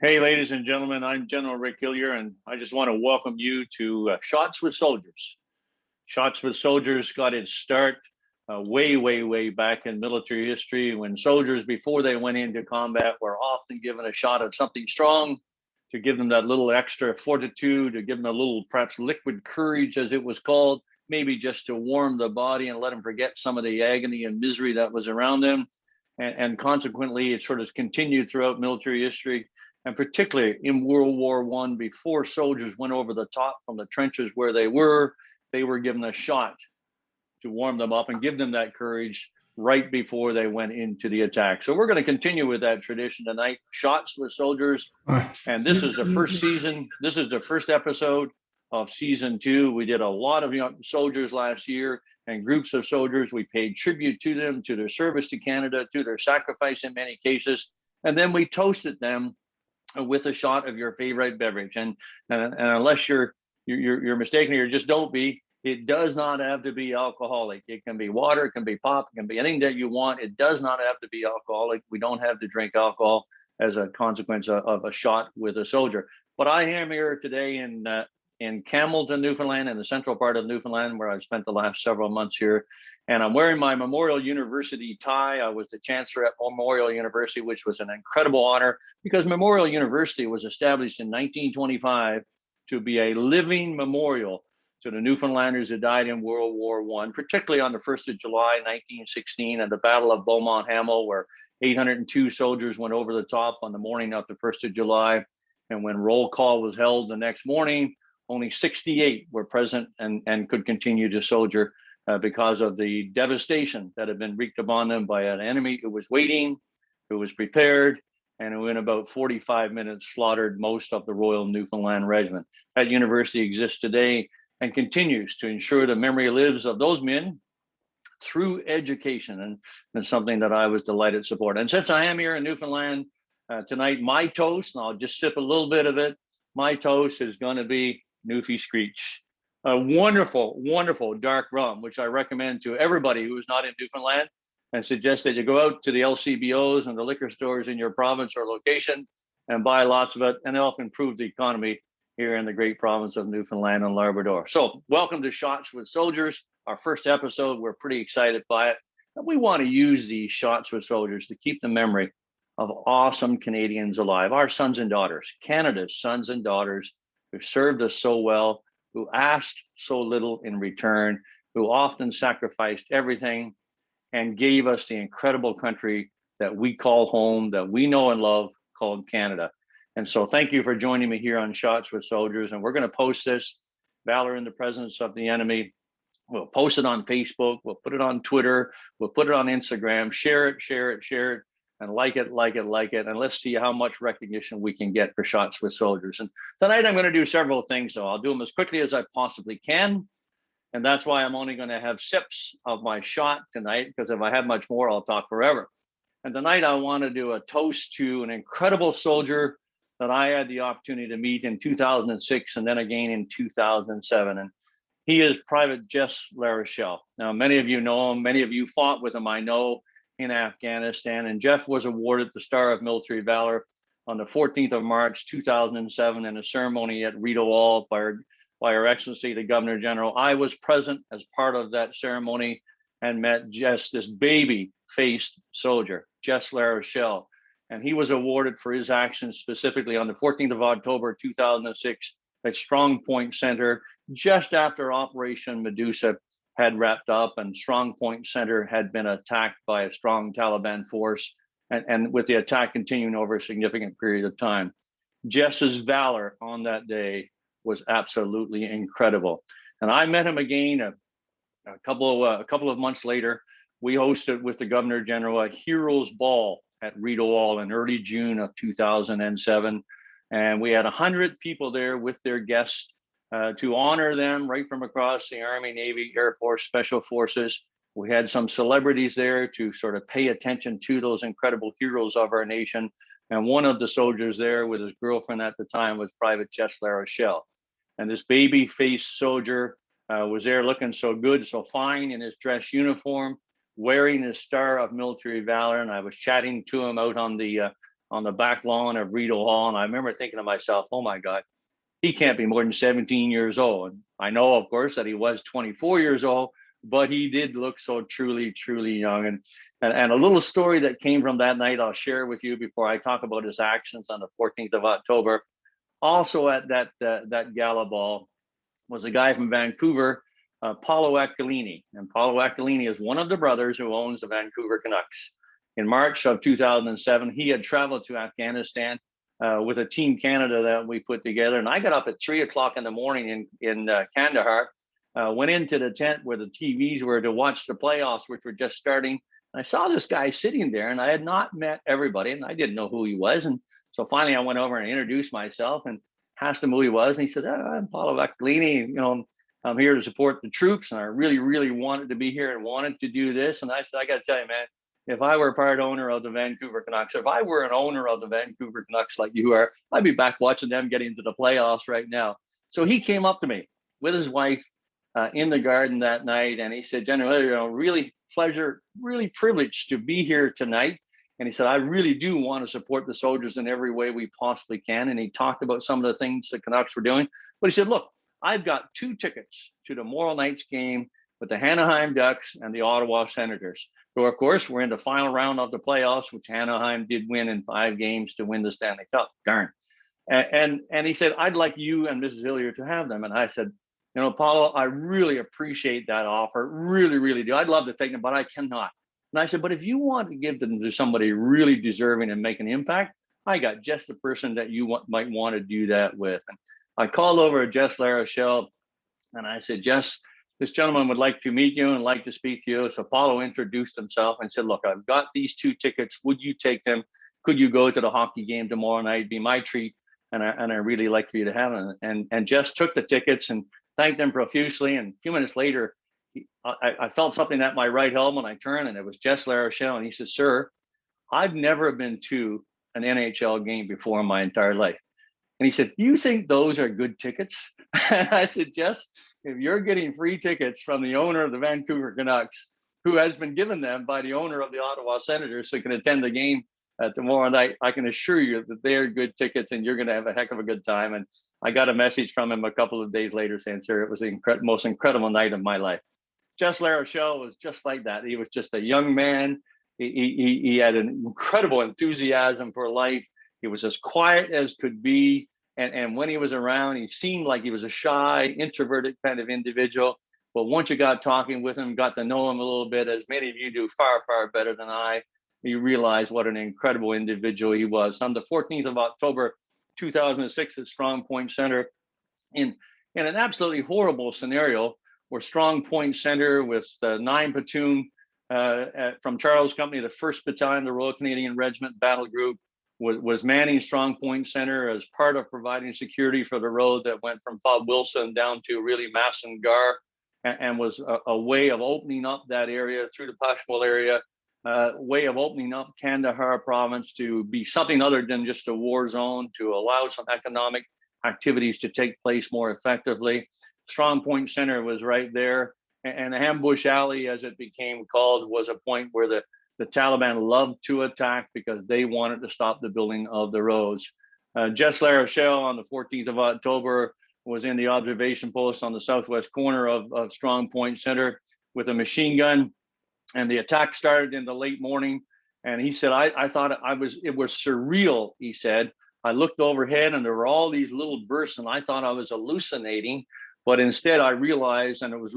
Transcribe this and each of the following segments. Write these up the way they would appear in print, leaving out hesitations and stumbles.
Hey, ladies and gentlemen, I'm General Rick Hillier, and I just want to welcome you to Shots with Soldiers. Shots with Soldiers got its start way back in military history when soldiers, before they went into combat, were often given a shot of something strong to give them that little extra fortitude, to give them a little, perhaps, liquid courage, as it was called, maybe just to warm the body and let them forget some of the agony and misery that was around them. And consequently, it sort of continued throughout military history, and particularly in World War I, before soldiers went over the top from the trenches where they were given a shot to warm them up and give them that courage right before they went into the attack. So we're going to continue with that tradition tonight, Shots with Soldiers. And this is the first season. This is the first episode of season 2. We did a lot of young soldiers last year and groups of soldiers. We paid tribute to them, to their service to Canada, to their sacrifice in many cases. And then we toasted them with a shot of your favorite beverage. And unless you're mistaken, or just don't be, it does not have to be alcoholic. It can be water, it can be pop, it can be anything that you want. It does not have to be alcoholic. We don't have to drink alcohol as a consequence of a shot with a soldier. But I am here today in Campbellton, Newfoundland, in the central part of Newfoundland, where I've spent the last several months here. And I'm wearing my Memorial University tie. I was the chancellor at Memorial University, which was an incredible honor because Memorial University was established in 1925 to be a living memorial to the Newfoundlanders who died in World War I, particularly on the 1st of July, 1916, at the Battle of Beaumont Hamel, where 802 soldiers went over the top on the morning of the 1st of July. And when roll call was held the next morning, only 68 were present and could continue to soldier because of the devastation that had been wreaked upon them by an enemy who was waiting, who was prepared, and who in about 45 minutes slaughtered most of the Royal Newfoundland Regiment. That university exists today and continues to ensure the memory lives of those men through education, and it's something that I was delighted to support. And since I am here in Newfoundland tonight, my toast, and I'll just sip a little bit of it, my toast is going to be Newfie Screech, a wonderful dark rum, which I recommend to everybody who is not in Newfoundland, and suggest that you go out to the LCBOs and the liquor stores in your province or location and buy lots of it, and it'll improve the economy here in the great province of Newfoundland and Labrador. So welcome to Shots with Soldiers, our first episode. We're pretty excited by it. And we want to use these Shots with Soldiers to keep the memory of awesome Canadians alive, our sons and daughters, Canada's sons and daughters, who served us so well, who asked so little in return, who often sacrificed everything and gave us the incredible country that we call home, that we know and love, called Canada. And so thank you for joining me here on Shots with Soldiers. And we're going to post this, Valor in the Presence of the Enemy. We'll post it on Facebook. We'll put it on Twitter. We'll put it on Instagram. Share it, and like it. And let's see how much recognition we can get for Shots with Soldiers. And tonight I'm going to do several things, so I'll do them as quickly as I possibly can. And that's why I'm only going to have sips of my shot tonight, because if I have much more, I'll talk forever. And tonight I want to do a toast to an incredible soldier that I had the opportunity to meet in 2006 and then again in 2007. And he is Private Jess Larochelle. Now, many of you know him. Many of you fought with him, I know, in Afghanistan. And Jeff was awarded the Star of Military Valor on the 14th of March, 2007, in a ceremony at Rideau Hall by Her Excellency, the Governor General. I was present as part of that ceremony and met Jess, this baby-faced soldier, Jess Larochelle. And he was awarded for his actions specifically on the 14th of October, 2006, at Strong Point Center, just after Operation Medusa had wrapped up and Strong Point Center had been attacked by a strong Taliban force, and with the attack continuing over a significant period of time. Jess's valor on that day was absolutely incredible. And I met him again a couple of months later. We hosted with the Governor General a Heroes Ball at Rideau Hall in early June of 2007. And we had 100 people there with their guests to honor them right from across the Army, Navy, Air Force, Special Forces. We had some celebrities there to sort of pay attention to those incredible heroes of our nation. And one of the soldiers there with his girlfriend at the time was Private Jess Larochelle. And this baby-faced soldier was there looking so good, so fine in his dress uniform, wearing his Star of Military Valor. And I was chatting to him out on the on the back lawn of Rideau Hall. And I remember thinking to myself, oh my God, he can't be more than 17 years old. And I know, of course, that he was 24 years old, but he did look so truly, truly young. And a little story that came from that night I'll share with you before I talk about his actions on the 14th of October. Also at that gala ball was a guy from Vancouver, Paolo Aquilini. And Paolo Aquilini is one of the brothers who owns the Vancouver Canucks. In March of 2007, he had traveled to Afghanistan with a Team Canada that we put together. And I got up at 3 o'clock in the morning in Kandahar, went into the tent where the TVs were to watch the playoffs, which were just starting. And I saw this guy sitting there, and I had not met everybody, and I didn't know who he was. And so finally I went over and introduced myself and asked him who he was. And he said, I'm Paolo Aquilini, I'm here to support the troops. And I really, really wanted to be here and wanted to do this. And I said, I got to tell you, man, if I were part owner of the Vancouver Canucks, if I were an owner of the Vancouver Canucks like you are, I'd be back watching them get into the playoffs right now. So he came up to me with his wife in the garden that night. And he said, General, really pleasure, really privileged to be here tonight. And he said, I really do want to support the soldiers in every way we possibly can. And he talked about some of the things the Canucks were doing. But he said, look, I've got 2 tickets to tomorrow night's game with the Anaheim Ducks and the Ottawa Senators. So, of course, we're in the final round of the playoffs, which Anaheim did win in 5 games to win the Stanley Cup. Darn. And he said, I'd like you and Mrs. Hillier to have them. And I said, Paulo, I really appreciate that offer. Really, really do. I'd love to take them, but I cannot. And I said, but if you want to give them to somebody really deserving and make an impact, I got just the person that you might want to do that with. And I called over to Jess Larochelle and I said, Jess, this gentleman would like to meet you and like to speak to you. So Paulo introduced himself and said, look, I've got these 2 tickets. Would you take them? Could you go to the hockey game tomorrow night? It'd be my treat. And I really like for you to have them. And Jess took the tickets and thanked them profusely. And a few minutes later, I felt something at my right helmet. I turned and it was Jess Larochelle. And he said, sir, I've never been to an NHL game before in my entire life. And he said, do you think those are good tickets? And I said, Jess, if you're getting free tickets from the owner of the Vancouver Canucks, who has been given them by the owner of the Ottawa Senators so you can attend the game tomorrow night, I can assure you that they're good tickets and you're going to have a heck of a good time. And I got a message from him a couple of days later saying, sir, it was the most incredible night of my life. Jess Larochelle was just like that. He was just a young man. He had an incredible enthusiasm for life. He was as quiet as could be. And when he was around, he seemed like he was a shy, introverted kind of individual. But once you got talking with him, got to know him a little bit, as many of you do far, far better than I, you realize what an incredible individual he was. On the 14th of October, 2006 at Strong Point Center, in an absolutely horrible scenario, where Strong Point Center with the 9 platoon from Charles Company, the 1st Battalion, the Royal Canadian Regiment Battle Group, was manning Strong Point Center as part of providing security for the road that went from Bob Wilson down to really Massengar, and was a way of opening up that area through the Pashmul area, way of opening up Kandahar province to be something other than just a war zone, to allow some economic activities to take place more effectively. Strong Point Center was right there. And Ambush Alley, as it became called, was a point where the Taliban loved to attack because they wanted to stop the building of the roads. Jess Larochelle on the 14th of October was in the observation post on the southwest corner of Strong Point Center with a machine gun. And the attack started in the late morning. And he said, I thought it was surreal, he said. I looked overhead and there were all these little bursts and I thought I was hallucinating. But instead I realized, and it was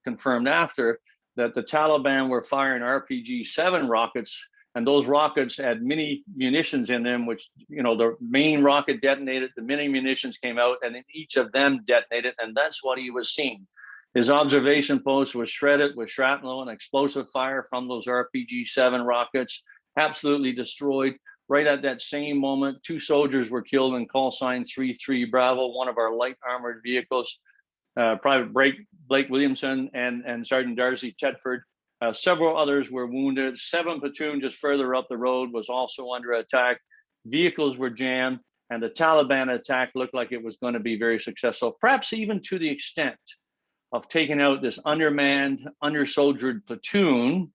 confirmed after, that the Taliban were firing RPG-7 rockets, and those rockets had mini munitions in them, which, the main rocket detonated, the mini munitions came out, and then each of them detonated, and that's what he was seeing. His observation post was shredded with shrapnel and explosive fire from those RPG-7 rockets, absolutely destroyed. Right at that same moment, 2 soldiers were killed in call sign 33 Bravo, one of our light armored vehicles. Private Blake Williamson and Sergeant Darcy Chetford. Several others were wounded. 7 platoon just further up the road was also under attack. Vehicles were jammed, and the Taliban attack looked like it was going to be very successful, perhaps even to the extent of taking out this undermanned, under-soldiered platoon,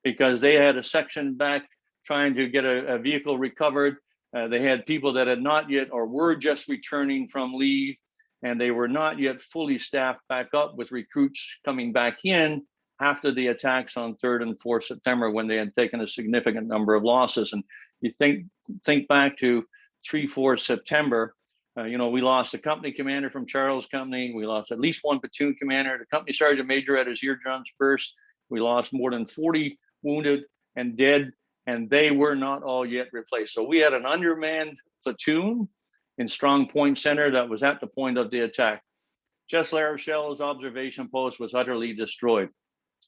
because they had a section back trying to get a vehicle recovered. They had people that had not yet or were just returning from leave, and they were not yet fully staffed back up with recruits coming back in after the attacks on 3rd and 4th September, when they had taken a significant number of losses. And you think back to 3-4 September, we lost a company commander from Charles Company. We lost at least one platoon commander. The company sergeant major had his eardrums burst. We lost more than 40 wounded and dead, and they were not all yet replaced. So we had an undermanned platoon in Strong Point Center that was at the point of the attack. Jess Larochelle's observation post was utterly destroyed.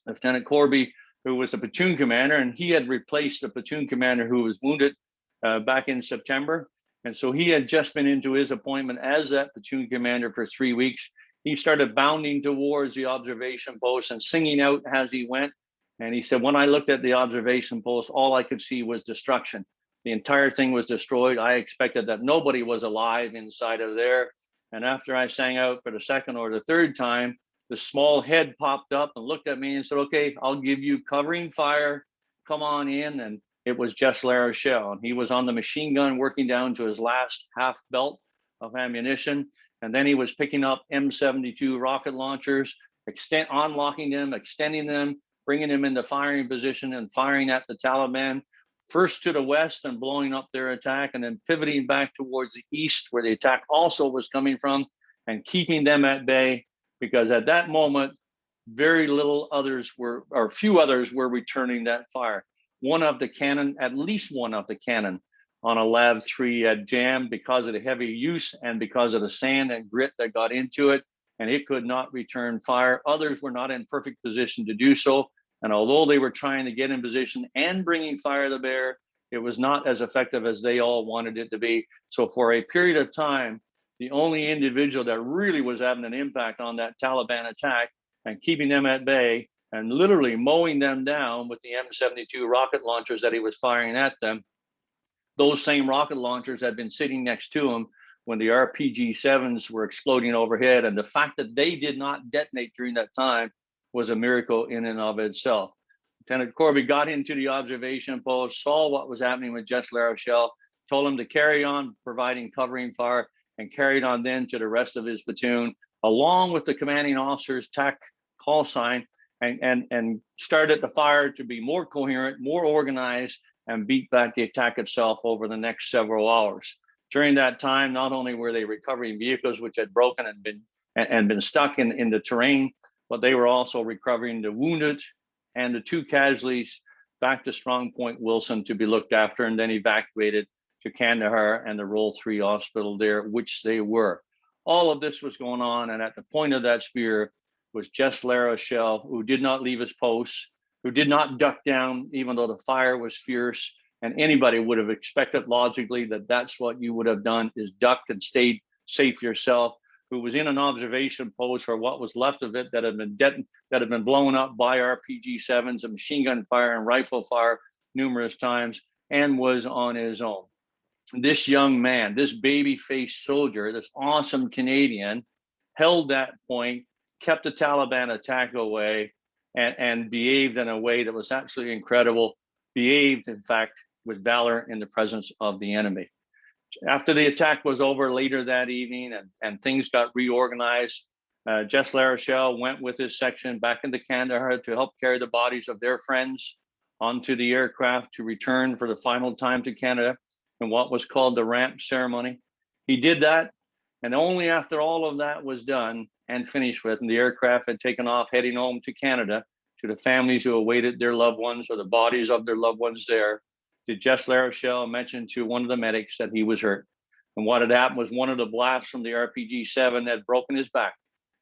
Lieutenant Corby, who was the platoon commander, and he had replaced the platoon commander who was wounded back in September. And so he had just been into his appointment as that platoon commander for 3 weeks. He started bounding towards the observation post and singing out as he went. And he said, when I looked at the observation post, all I could see was destruction. The entire thing was destroyed. I expected that nobody was alive inside of there. And after I sang out for the second or the third time, the small head popped up and looked at me and said, okay, I'll give you covering fire. Come on in. And it was Jess Larochelle. And he was on the machine gun working down to his last half belt of ammunition. And then he was picking up M72 rocket launchers, unlocking them, extending them, bringing them into firing position and firing at the Taliban, first to the west and blowing up their attack, and then pivoting back towards the east where the attack also was coming from, and keeping them at bay, because at that moment, very little others were, or few others were returning that fire. One of the cannon, at least one of the cannon on a LAV 3 had jammed because of the heavy use and because of the sand and grit that got into it, and it could not return fire. Others were not in perfect position to do so. And although they were trying to get in position and bringing fire to bear, it was not as effective as they all wanted it to be. So for a period of time, the only individual that really was having an impact on that Taliban attack and keeping them at bay and literally mowing them down with the M72 rocket launchers that he was firing at them, those same rocket launchers had been sitting next to him when the RPG-7s were exploding overhead. And the fact that they did not detonate during that time was a miracle in and of itself. Lieutenant Corby got into the observation post, saw what was happening with Jess Larochelle, told him to carry on providing covering fire, and carried on then to the rest of his platoon, along with the commanding officer's TAC call sign, and started the fire to be more coherent, more organized, and beat back the attack itself over the next several hours. During that time, not only were they recovering vehicles which had broken and been stuck in the terrain, but they were also recovering the wounded and the 2 casualties back to Strong Point Wilson to be looked after, and then evacuated to Kandahar and the Roll 3 hospital there, which they were. All of this was going on, and at the point of that spear was Jess Larochelle, who did not leave his post, who did not duck down, even though the fire was fierce. And anybody would have expected logically that that's what you would have done, is ducked and stayed safe yourself, who was in an observation post for what was left of it that had been blown up by RPG-7s and machine gun fire and rifle fire numerous times, and was on his own. This young man, this baby-faced soldier, this awesome Canadian, held that point, kept the Taliban attack away, and behaved in a way that was absolutely incredible, behaved, in fact, with valor in the presence of the enemy. After the attack was over later that evening and things got reorganized, Jess Larochelle went with his section back into Kandahar to help carry the bodies of their friends onto the aircraft to return for the final time to Canada in what was called the ramp ceremony. He did that, and only after all of that was done and finished with, and the aircraft had taken off heading home to Canada to the families who awaited their loved ones or the bodies of their loved ones there, did Jess Larochelle mention to one of the medics that he was hurt. And what had happened was one of the blasts from the RPG-7 had broken his back,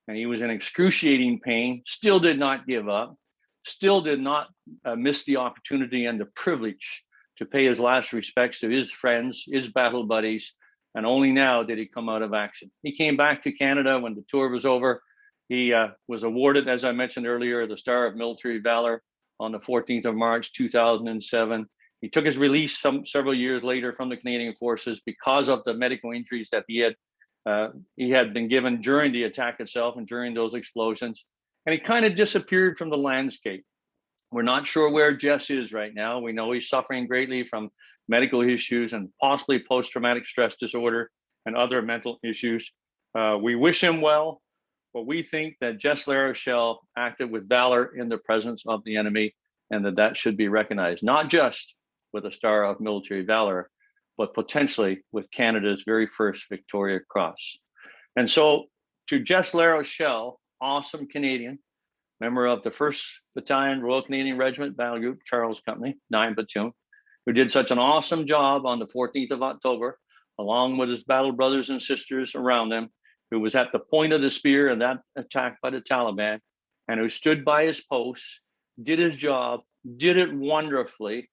and he was in excruciating pain, still did not give up, still did not miss the opportunity and the privilege to pay his last respects to his friends, his battle buddies, and only now did he come out of action. He came back to Canada when the tour was over. He was awarded, as I mentioned earlier, the Star of Military Valor on the 14th of March, 2007. He took his release several years later from the Canadian Forces because of the medical injuries that he had been given during the attack itself and during those explosions. And he kind of disappeared from the landscape. We're not sure where Jess is right now. We know he's suffering greatly from medical issues and possibly post-traumatic stress disorder and other mental issues. We wish him well, but we think that Jess Larochelle acted with valor in the presence of the enemy, and that should be recognized, not just with a Star of Military Valor, but potentially with Canada's very first Victoria Cross. And so to Jess Larochelle, awesome Canadian, member of the 1st Battalion, Royal Canadian Regiment, Battle Group, Charles Company, 9 Platoon, who did such an awesome job on the 14th of October, along with his battle brothers and sisters around them, who was at the point of the spear in that attack by the Taliban, and who stood by his post, did his job, did it wonderfully,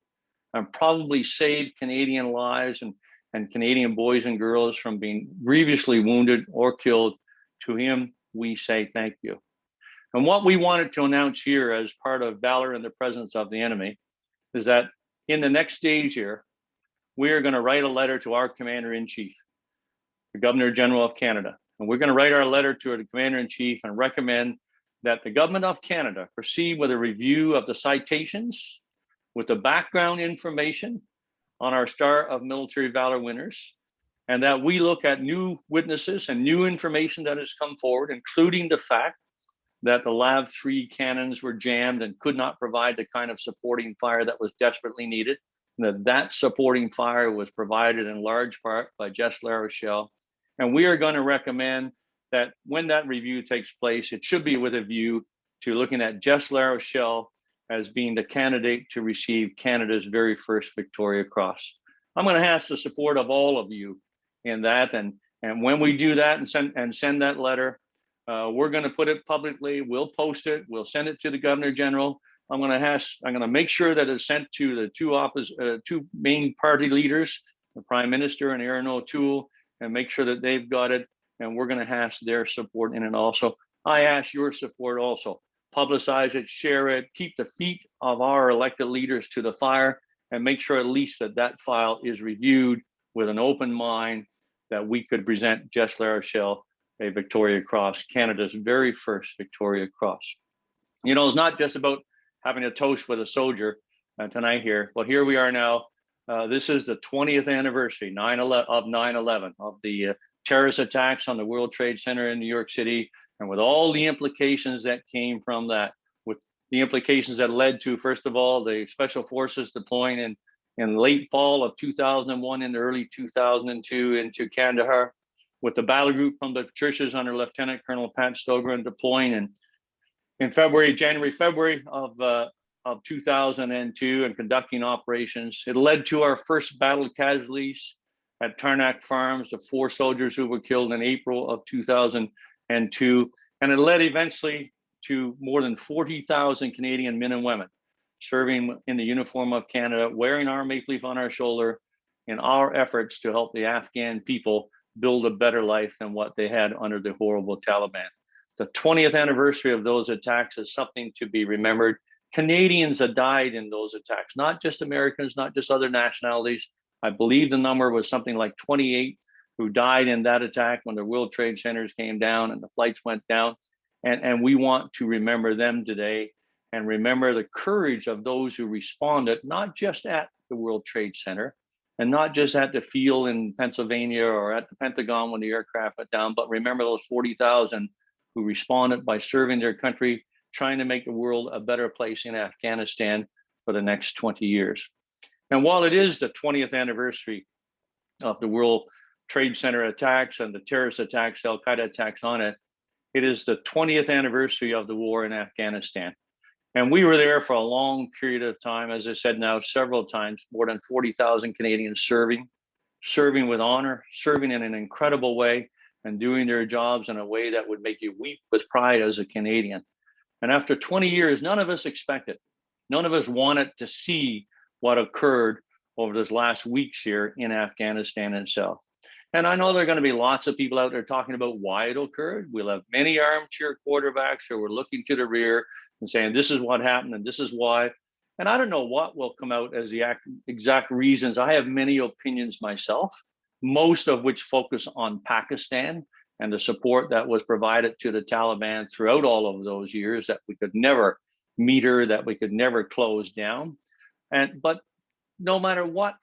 and probably saved Canadian lives and Canadian boys and girls from being grievously wounded or killed. To him, we say thank you. And what we wanted to announce here as part of Valor in the Presence of the Enemy is that in the next days here, we are going to write a letter to our Commander-in-Chief, the Governor-General of Canada. And we're going to write our letter to the Commander-in-Chief and recommend that the Government of Canada proceed with a review of the citations with the background information on our Star of Military Valor winners, and that we look at new witnesses and new information that has come forward, including the fact that the LAV-3 cannons were jammed and could not provide the kind of supporting fire that was desperately needed, and that supporting fire was provided in large part by Jess Larochelle. And we are going to recommend that when that review takes place, it should be with a view to looking at Jess Larochelle as being the candidate to receive Canada's very first Victoria Cross. I'm going to ask the support of all of you in that, and when we do that and send that letter, we're going to put it publicly. We'll post it. We'll send it to the Governor General. I'm going to make sure that it's sent to the two main party leaders, the Prime Minister and Aaron O'Toole, and make sure that they've got it. And we're going to ask their support in it also. I ask your support also. Publicize it, share it, keep the feet of our elected leaders to the fire, and make sure at least that file is reviewed with an open mind, that we could present Jess Larochelle a Victoria Cross, Canada's very first Victoria Cross. You know, it's not just about having a toast with a soldier tonight here, but here we are now. This is the 20th anniversary, 9/11, of the terrorist attacks on the World Trade Center in New York City, and with all the implications that came from that, with the implications that led to, first of all, the special forces deploying in late fall of 2001 and early 2002 into Kandahar, with the battle group from the churches under Lieutenant Colonel Pat Stogren deploying in January, February of 2002 and conducting operations. It led to our first battle casualties at Tarnack Farms, the 4 soldiers who were killed in April of 2002. And it led eventually to more than 40,000 Canadian men and women serving in the uniform of Canada, wearing our maple leaf on our shoulder in our efforts to help the Afghan people build a better life than what they had under the horrible Taliban. The 20th anniversary of those attacks is something to be remembered. Canadians that died in those attacks, not just Americans, not just other nationalities. I believe the number was something like 28 who died in that attack when the World Trade Centers came down and the flights went down. And we want to remember them today and remember the courage of those who responded, not just at the World Trade Center and not just at the field in Pennsylvania or at the Pentagon when the aircraft went down, but remember those 40,000 who responded by serving their country, trying to make the world a better place in Afghanistan for the next 20 years. And while it is the 20th anniversary of the World Trade Center attacks and the terrorist attacks, Al Qaeda attacks on it, it is the 20th anniversary of the war in Afghanistan. And we were there for a long period of time, as I said now several times, more than 40,000 Canadians serving with honor, serving in an incredible way, and doing their jobs in a way that would make you weep with pride as a Canadian. And after 20 years, none of us expected, none of us wanted to see what occurred over this last weeks here in Afghanistan itself. And I know there are going to be lots of people out there talking about why it occurred. We'll have many armchair quarterbacks who are looking to the rear and saying, this is what happened and this is why. And I don't know what will come out as the exact reasons. I have many opinions myself, most of which focus on Pakistan and the support that was provided to the Taliban throughout all of those years that we could never meter that we could never close down. But no matter what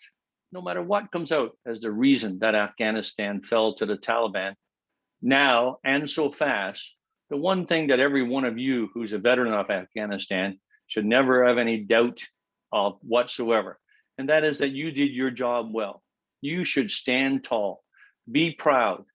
comes out as the reason that Afghanistan fell to the Taliban now and so fast, the one thing that every one of you who's a veteran of Afghanistan should never have any doubt of whatsoever, and that is that you did your job well. You should stand tall. Be proud.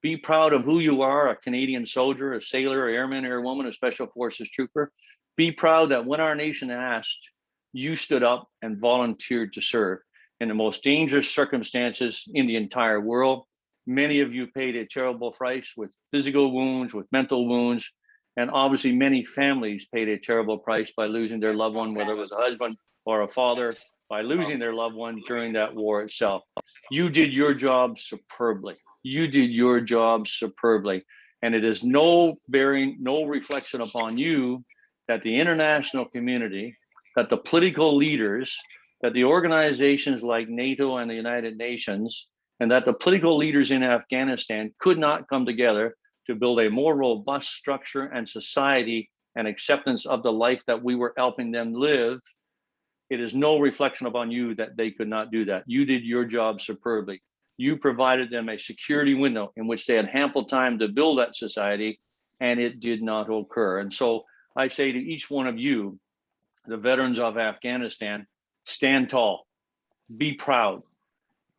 Be proud of who you are, a Canadian soldier, a sailor, a airman, airwoman, a special forces trooper. Be proud that when our nation asked, you stood up and volunteered to serve in the most dangerous circumstances in the entire world. Many of you paid a terrible price with physical wounds, with mental wounds, and obviously many families paid a terrible price by losing their loved one, whether it was a husband or a father, by losing their loved one during that war itself. You did your job superbly. You did your job superbly. And it is no bearing, no reflection upon you that the international community, that the political leaders, that the organizations like NATO and the United Nations, and that the political leaders in Afghanistan could not come together to build a more robust structure and society and acceptance of the life that we were helping them live. It is no reflection upon you that they could not do that. You did your job superbly. You provided them a security window in which they had ample time to build that society, and it did not occur. And so I say to each one of you, the veterans of Afghanistan, stand tall, be proud,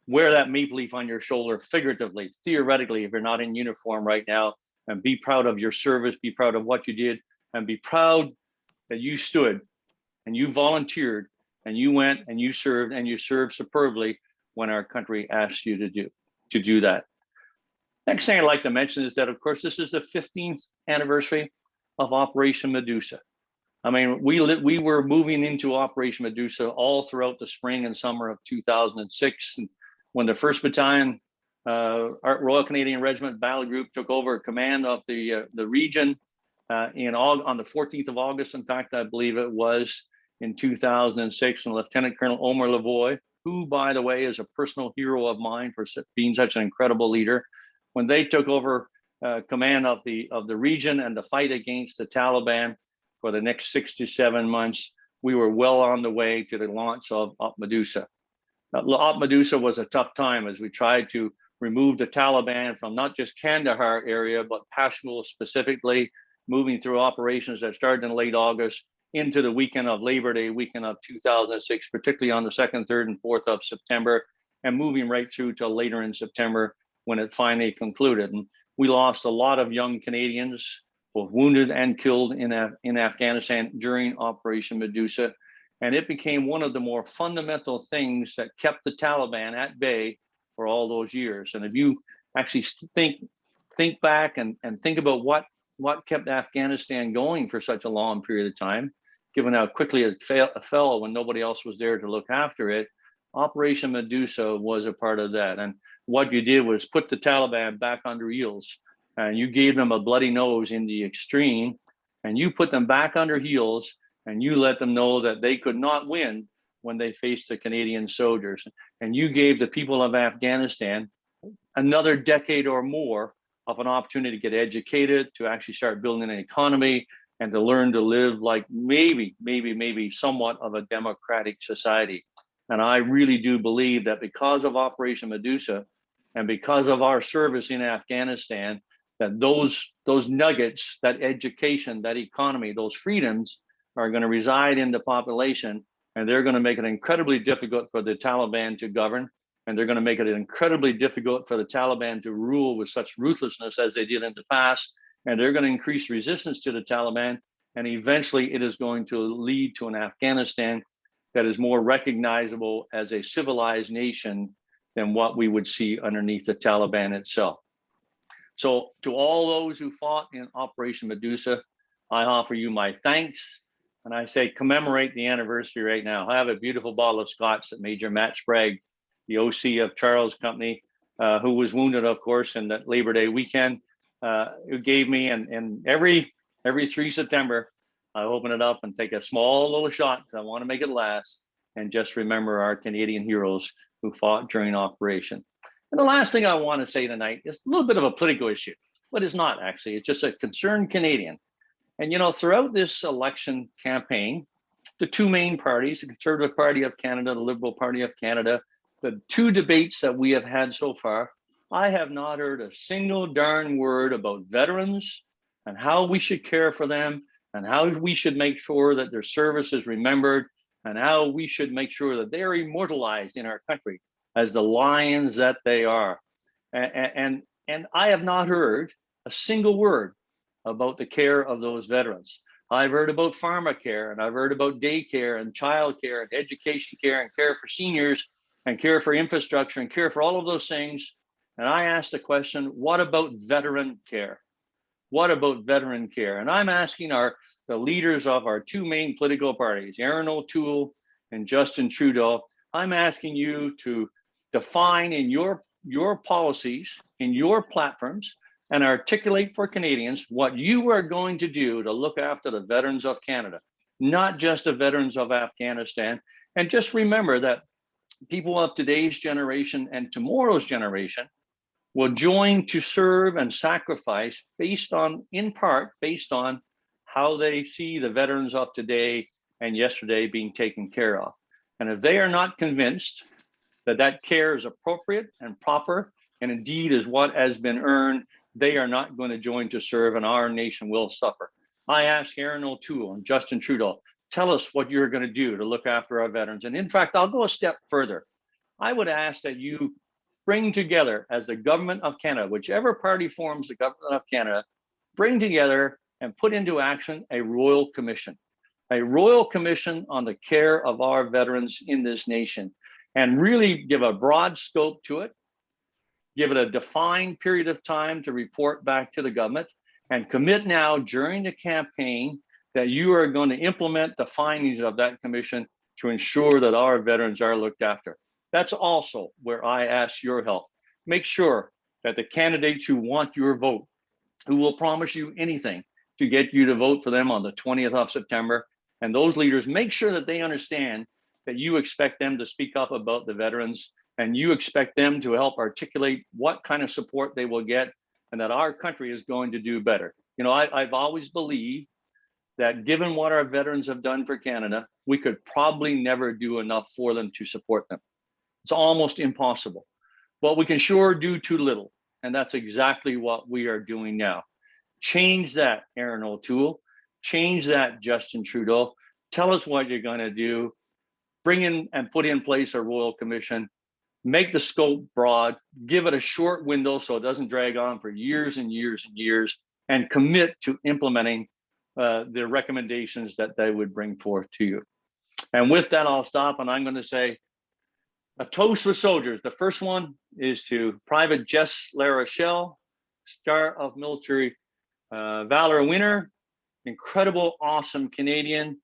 wear that maple leaf on your shoulder figuratively, theoretically, if you're not in uniform right now, and be proud of your service, be proud of what you did, and be proud that you stood and you volunteered and you went and you served superbly when our country asked you to do that. Next thing I'd like to mention is that, of course, this is the 15th anniversary of Operation Medusa. I mean, we were moving into Operation Medusa all throughout the spring and summer of 2006. And when the 1st Battalion, Royal Canadian Regiment Battle Group took over command of the region on the 14th of August, in fact, I believe it was, in 2006, and Lieutenant Colonel Omer Lavoie, who, by the way, is a personal hero of mine for being such an incredible leader. When they took over command of the region and the fight against the Taliban for the next 6 to 7 months, we were well on the way to the launch of Op Medusa. Op Medusa was a tough time as we tried to remove the Taliban from not just Kandahar area, but Pashmul specifically, moving through operations that started in late August into the weekend of Labor Day, weekend of 2006, particularly on the 2nd, 3rd, and 4th of September, and moving right through till later in September when it finally concluded. And we lost a lot of young Canadians, both wounded and killed in Afghanistan during Operation Medusa. And it became one of the more fundamental things that kept the Taliban at bay for all those years. And if you actually think back and think about what kept Afghanistan going for such a long period of time, given how quickly it fell when nobody else was there to look after it, Operation Medusa was a part of that. And what you did was put the Taliban back under heels, and you gave them a bloody nose in the extreme, and you put them back under heels, and you let them know that they could not win when they faced the Canadian soldiers. And you gave the people of Afghanistan another decade or more of an opportunity to get educated, to actually start building an economy, and to learn to live like maybe somewhat of a democratic society. And I really do believe that because of Operation Medusa and because of our service in Afghanistan, that those nuggets, that education, that economy, those freedoms are going to reside in the population, and they're going to make it incredibly difficult for the Taliban to govern. And they're going to make it incredibly difficult for the Taliban to rule with such ruthlessness as they did in the past. And they're going to increase resistance to the Taliban. And eventually it is going to lead to an Afghanistan that is more recognizable as a civilized nation than what we would see underneath the Taliban itself. So to all those who fought in Operation Medusa, I offer you my thanks. And I say commemorate the anniversary right now. I have a beautiful bottle of scotch that Major Matt Sprague, the OC of Charles Company, who was wounded, of course, in that Labor Day weekend, who gave me, and every 3 September, I open it up and take a small little shot because I want to make it last, and just remember our Canadian heroes who fought during Operation. And the last thing I want to say tonight is a little bit of a political issue, but it's not actually. It's just a concerned Canadian. And, throughout this election campaign, the two main parties, the Conservative Party of Canada, the Liberal Party of Canada, the two debates that we have had so far, I have not heard a single darn word about veterans and how we should care for them and how we should make sure that their service is remembered and how we should make sure that they're immortalized in our country as the lions that they are. And I have not heard a single word about the care of those veterans. I've heard about pharmacare, and I've heard about daycare and childcare and education care and care for seniors and care for infrastructure and care for all of those things. And I asked the question, what about veteran care? What about veteran care? And I'm asking the leaders of our two main political parties, Erin O'Toole and Justin Trudeau, I'm asking you to define in your policies, in your platforms, and articulate for Canadians what you are going to do to look after the veterans of Canada, not just the veterans of Afghanistan. And just remember that people of today's generation and tomorrow's generation will join to serve and sacrifice in part based on how they see the veterans of today and yesterday being taken care of. And if they are not convinced that that care is appropriate and proper and indeed is what has been earned, they are not going to join to serve and our nation will suffer. I ask Erin O'Toole and Justin Trudeau, tell us what you're going to do to look after our veterans. And in fact, I'll go a step further. I would ask that you bring together, as the government of Canada, whichever party forms the government of Canada, bring together and put into action a royal commission on the care of our veterans in this nation, and really give a broad scope to it, give it a defined period of time to report back to the government, and commit now during the campaign that you are going to implement the findings of that commission to ensure that our veterans are looked after. That's also where I ask your help. Make sure that the candidates who want your vote, who will promise you anything to get you to vote for them on the 20th of September, and those leaders, make sure that they understand that you expect them to speak up about the veterans, and you expect them to help articulate what kind of support they will get, and that our country is going to do better. I've always believed that given what our veterans have done for Canada, we could probably never do enough for them to support them. It's almost impossible, but we can sure do too little. And that's exactly what we are doing now. Change that, Erin O'Toole. Change that, Justin Trudeau. Tell us what you're going to do. Bring in and put in place a royal commission. Make the scope broad. Give it a short window so it doesn't drag on for years and years and years. And commit to implementing the recommendations that they would bring forth to you. And with that, I'll stop, and I'm going to say, a toast for soldiers. The first one is to Private Jess Larochelle, Star of Military Valor winner, incredible, awesome Canadian,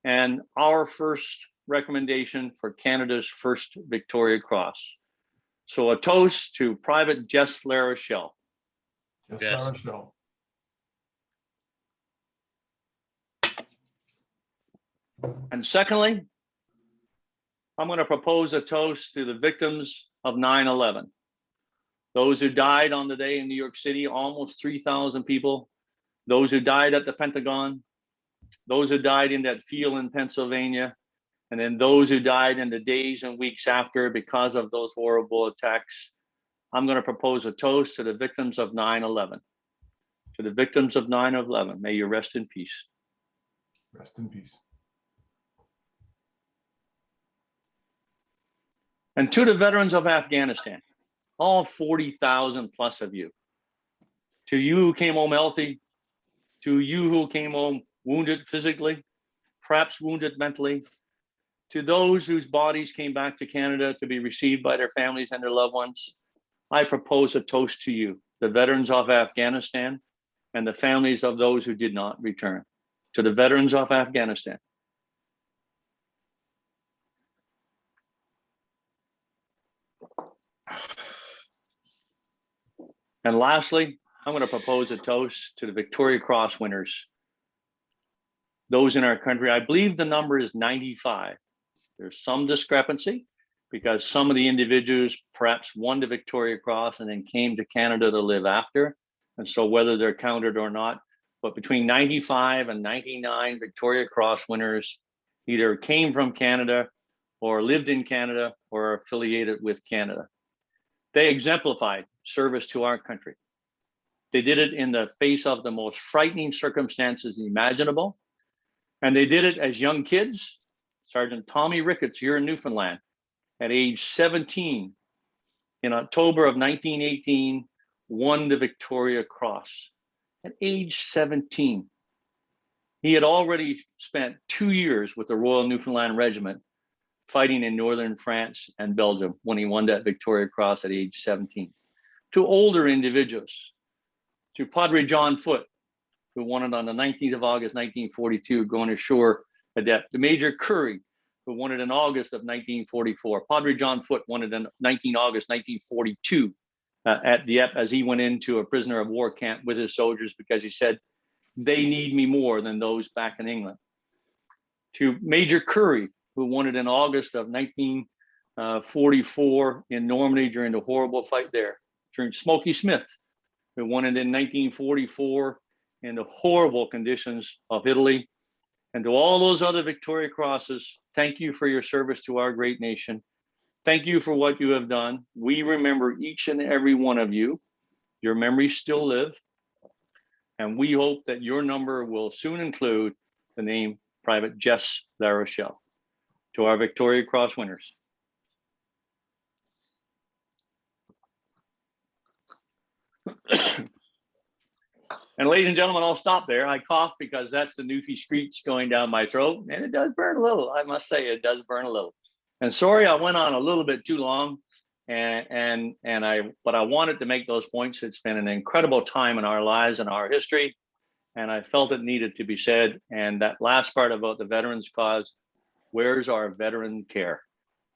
and our first recommendation for Canada's first Victoria Cross. So a toast to Private Jess Larochelle. Jess Larochelle. And secondly, I'm going to propose a toast to the victims of 9/11. Those who died on the day in New York City, almost 3,000 people. Those who died at the Pentagon. Those who died in that field in Pennsylvania. And then those who died in the days and weeks after because of those horrible attacks. I'm going to propose a toast to the victims of 9/11. To the victims of 9/11, may you rest in peace. Rest in peace. And to the veterans of Afghanistan, all 40,000 plus of you, to you who came home healthy, to you who came home wounded physically, perhaps wounded mentally, to those whose bodies came back to Canada to be received by their families and their loved ones, I propose a toast to you, the veterans of Afghanistan and the families of those who did not return. To the veterans of Afghanistan. And lastly, I'm going to propose a toast to the Victoria Cross winners. Those in our country, I believe the number is 95. There's some discrepancy because some of the individuals perhaps won the Victoria Cross and then came to Canada to live after. And so whether they're counted or not, but between 95 and 99 Victoria Cross winners either came from Canada or lived in Canada or are affiliated with Canada. They exemplified service to our country. They did it in the face of the most frightening circumstances imaginable. And they did it as young kids. Sergeant Tommy Ricketts here in Newfoundland at age 17 in October of 1918 won the Victoria Cross at age 17. He had already spent 2 years with the Royal Newfoundland Regiment fighting in northern France and Belgium when he won that Victoria Cross at age 17. To older individuals, to Padre John Foote, who won it on the 19th of August, 1942, going ashore at Dieppe, to Major Curry, who won it in August of 1944. Padre John Foote won it in 19 August 1942 at Dieppe as he went into a prisoner of war camp with his soldiers because he said, they need me more than those back in England. To Major Curry, who won it in August of 1944 in Normandy during the horrible fight there. During Smokey Smith, who won it in 1944 in the horrible conditions of Italy. And to all those other Victoria Crosses, thank you for your service to our great nation. Thank you for what you have done. We remember each and every one of you. Your memories still live. And we hope that your number will soon include the name Private Jess Larochelle. To our Victoria Cross winners. And ladies and gentlemen, I'll stop there. I cough because that's the Newfie screech going down my throat, and it does burn a little. I must say, it does burn a little. And sorry, I went on a little bit too long, but I wanted to make those points. It's been an incredible time in our lives and our history, and I felt it needed to be said. And that last part about the veterans cause, where's our veteran care?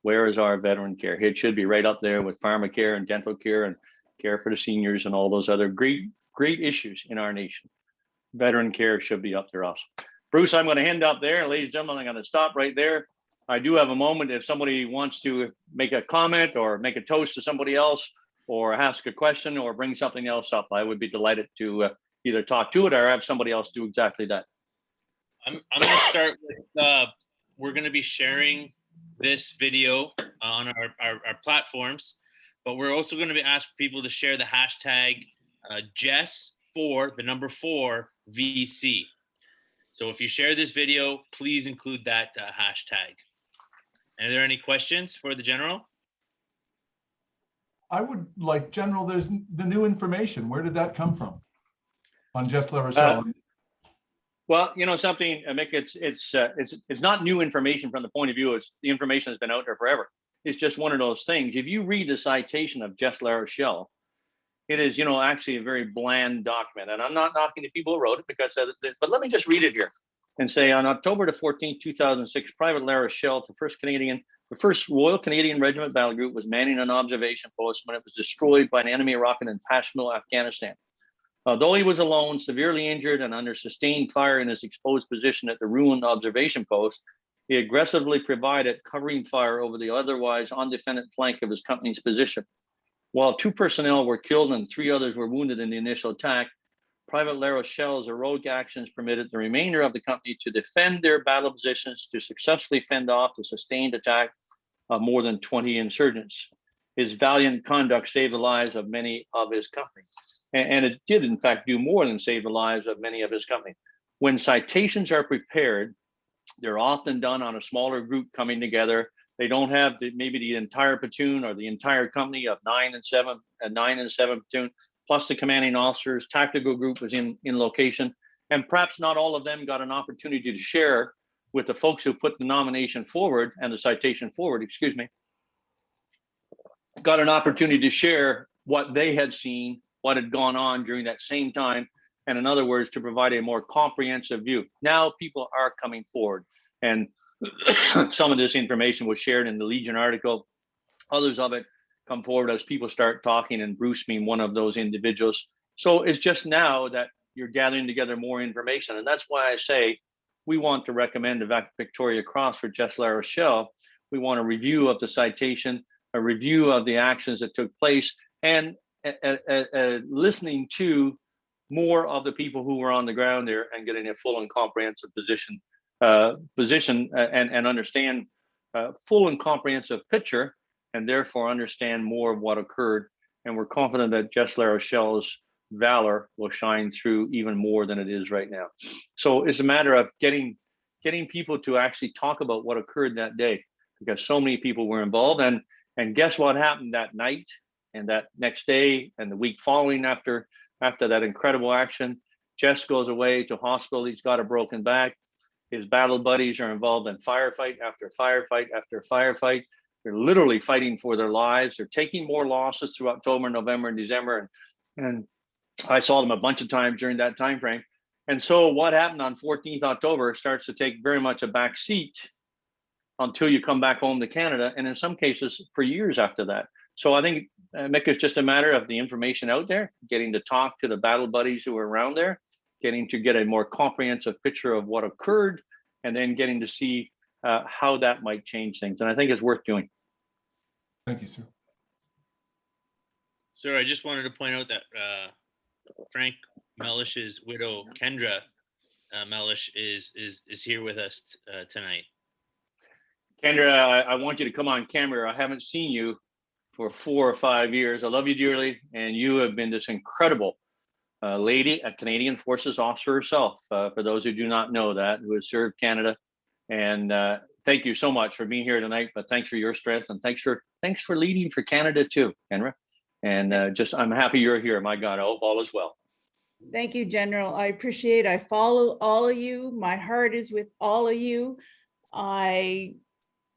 Where is our veteran care? It should be right up there with pharmacare and dental care and care for the seniors and all those other great issues in our nation. Veteran care should be up there also. Bruce, I'm going to hand up there. Ladies and gentlemen, I'm going to stop right there. I do have a moment if somebody wants to make a comment or make a toast to somebody else or ask a question or bring something else up. I would be delighted to either talk to it or have somebody else do exactly that. I'm going to start with, we're going to be sharing this video on our platforms, but we're also going to be asking people to share the hashtag Jess4, the number 4 VC. So if you share this video, please include that hashtag. Are there any questions for the General? I would like, General, there's the new information. Where did that come from on Jess Larochelle? Well, you know something, Mick, it's not new information from the point of view. It's the information has been out there forever. It's just one of those things. If you read the citation of Jess Larochelle, it is, actually a very bland document. And I'm not knocking the people who wrote it because, but let me just read it here and say on October the 14th, 2006, Private Larochelle, the first Royal Canadian Regiment Battle Group was manning an observation post when it was destroyed by an enemy rocket in Pashmil, Afghanistan. Though he was alone, severely injured and under sustained fire in his exposed position at the ruined observation post, he aggressively provided covering fire over the otherwise undefended flank of his company's position. While 2 personnel were killed and 3 others were wounded in the initial attack, Private Larochelle's heroic actions permitted the remainder of the company to defend their battle positions to successfully fend off the sustained attack of more than 20 insurgents. His valiant conduct saved the lives of many of his company. And it did, in fact, do more than save the lives of many of his company. When citations are prepared, they're often done on a smaller group coming together. They don't have maybe the entire platoon or the entire company of 9 and 7 platoon, plus the commanding officers. Tactical group was in location, and perhaps not all of them got an opportunity to share with the folks who put the nomination forward and the citation forward, got an opportunity to share what they had seen, what had gone on during that same time, and in other words, to provide a more comprehensive view. Now people are coming forward, and some of this information was shared in the Legion article. Others of it come forward as people start talking, and Bruce being one of those individuals. So it's just now that you're gathering together more information, and that's why I say we want to recommend the Victoria Cross for Jess Larochelle. We want a review of the citation, a review of the actions that took place, and listening to more of the people who were on the ground there and getting a full and comprehensive and understand full and comprehensive picture, and therefore understand more of what occurred. And we're confident that Jess Larochelle's valor will shine through even more than it is right now. So it's a matter of getting people to actually talk about what occurred that day, because so many people were involved. And guess what happened that night and that next day and the week following after that incredible action? Jess goes away to hospital. He's got a broken back. His battle buddies are involved in firefight after firefight after firefight. They're literally fighting for their lives. They're taking more losses through October, November, and December. And I saw them a bunch of times during that time frame. And so what happened on 14th October starts to take very much a back seat until you come back home to Canada, and in some cases for years after that. So I think, Mick, it's just a matter of the information out there, getting to talk to the battle buddies who are around there, getting to get a more comprehensive picture of what occurred, and then getting to see how that might change things. And I think it's worth doing. Thank you, sir. Sir, I just wanted to point out that Frank Mellish's widow, Kendra Mellish, is here with us tonight. Kendra, I want you to come on camera. I haven't seen you for 4 or 5 years. I love you dearly, and you have been this incredible lady, a Canadian Forces officer herself, for those who do not know that, who has served Canada. And thank you so much for being here tonight, but thanks for your strength, and thanks for leading for Canada too, Kendra. And I'm happy you're here. My God, I hope all is well. Thank you, General. I appreciate it. I follow all of you. My heart is with all of you. I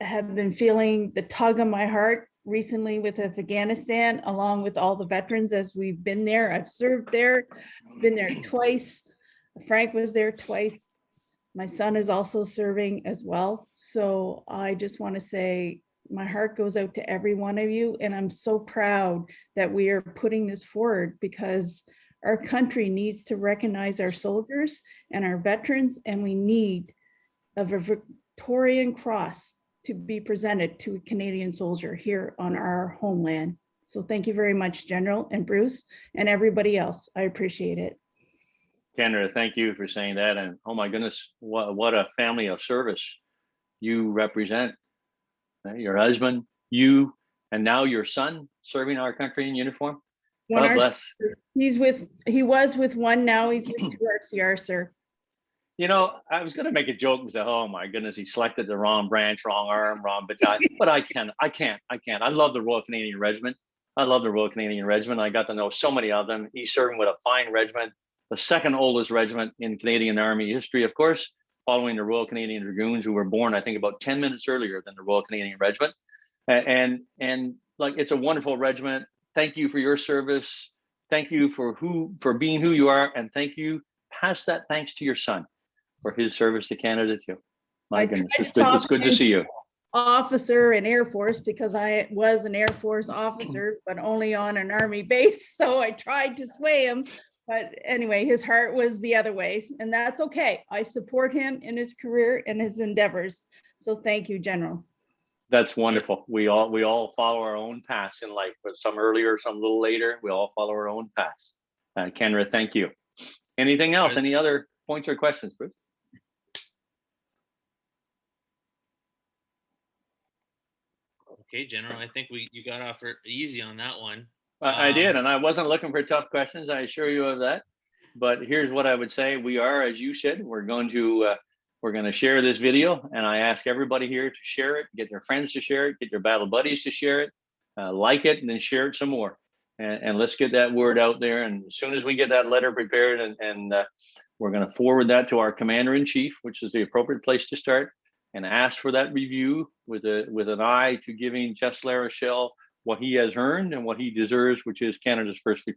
have been feeling the tug on my heart recently with Afghanistan, along with all the veterans as we've been there. I've served there, been there twice. Frank was there twice. My son is also serving as well. So I just want to say my heart goes out to every one of you. And I'm so proud that we are putting this forward, because our country needs to recognize our soldiers and our veterans, and we need a Victorian cross to be presented to a Canadian soldier here on our homeland. So thank you very much, General and Bruce and everybody else. I appreciate it. Kendra, thank you for saying that. And oh my goodness, what a family of service you represent. Your husband, you, and now your son serving our country in uniform. God bless. He was with one, now he's with 2 RCR, sir. You know, I was going to make a joke and say, oh my goodness, he selected the wrong branch, wrong arm, wrong battalion. But I can't. I love the Royal Canadian Regiment. I got to know so many of them. He's serving with a fine regiment, the second oldest regiment in Canadian Army history, of course, following the Royal Canadian Dragoons, who were born, I think, about 10 minutes earlier than the Royal Canadian Regiment. And like, it's a wonderful regiment. Thank you for your service. Thank you for being who you are. And thank you. Pass that thanks to your son for his service to Canada too. My goodness, it's good to see you. Officer in Air Force, because I was an Air Force officer, but only on an Army base. So I tried to sway him. But anyway, his heart was the other way, and that's okay. I support him in his career and his endeavors. So thank you, General. That's wonderful. We all follow our own paths in life, but some earlier, some a little later. We all follow our own paths. Kendra, thank you. Anything else? Any other points or questions, Bruce? Okay, General, I think you got off easy on that one. I did, and I wasn't looking for tough questions. I assure you of that. But here's what I would say: we are, as you said, we're going to share this video, and I ask everybody here to share it, get their friends to share it, get your battle buddies to share it, like it, and then share it some more. And let's get that word out there. And as soon as we get that letter prepared, and we're going to forward that to our commander-in-chief, which is the appropriate place to start, and ask for that review with an eye to giving Jess Larochelle what he has earned and what he deserves, which is Canada's first victory.